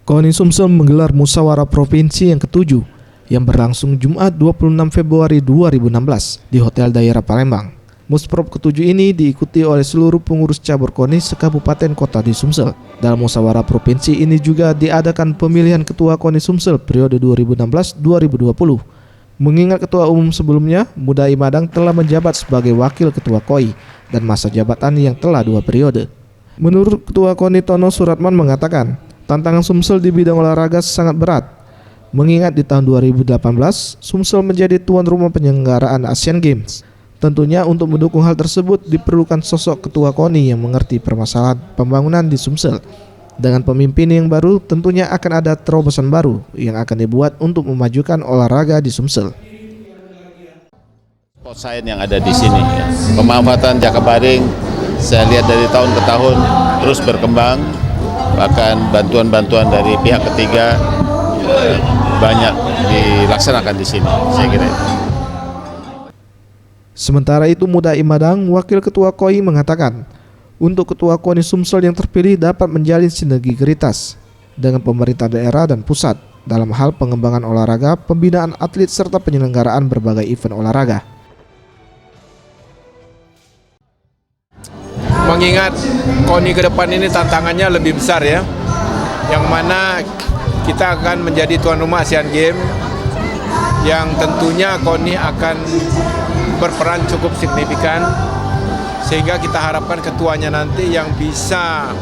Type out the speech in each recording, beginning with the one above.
KONI Sumsel menggelar musyawarah provinsi yang ke-7 yang berlangsung Jumat 26 Februari 2016 di Hotel Daerah Palembang. Musprov ke-7 ini diikuti oleh seluruh pengurus cabur KONI sekabupaten kota di Sumsel. Dalam musyawarah provinsi ini juga diadakan pemilihan ketua KONI Sumsel periode 2016-2020. Mengingat ketua umum sebelumnya, Mudai Madang telah menjabat sebagai wakil ketua KOI dan masa jabatan yang telah 2 periode. Menurut ketua KONI Tono Suratman mengatakan, tantangan Sumsel di bidang olahraga sangat berat. Mengingat di tahun 2018, Sumsel menjadi tuan rumah penyelenggaraan Asian Games. Tentunya untuk mendukung hal tersebut diperlukan sosok ketua KONI yang mengerti permasalahan pembangunan di Sumsel. Dengan pemimpin yang baru tentunya akan ada terobosan baru yang akan dibuat untuk memajukan olahraga di Sumsel. Sport science yang ada di sini, pemanfaatan Jakabaring saya lihat dari tahun ke tahun terus berkembang, bahkan bantuan-bantuan dari pihak ketiga banyak dilaksanakan di sini, saya kira itu. Sementara itu Mudai Madang, wakil ketua KOI mengatakan, untuk ketua KONI Sumsel yang terpilih dapat menjalin sinergitas dengan pemerintah daerah dan pusat dalam hal pengembangan olahraga, pembinaan atlet serta penyelenggaraan berbagai event olahraga. Mengingat KONI ke depan ini tantangannya lebih besar ya, yang mana kita akan menjadi tuan rumah Asian Games, yang tentunya KONI akan berperan cukup signifikan, sehingga kita harapkan ketuanya nanti yang bisa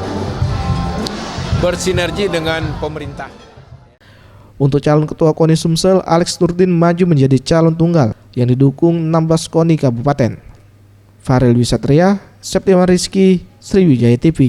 bersinergi dengan pemerintah. Untuk calon ketua KONI Sumsel, Alex Nurdin maju menjadi calon tunggal yang didukung 16 KONI kabupaten. Farel Wisatria, Septiman Rizky, Sriwijaya TV.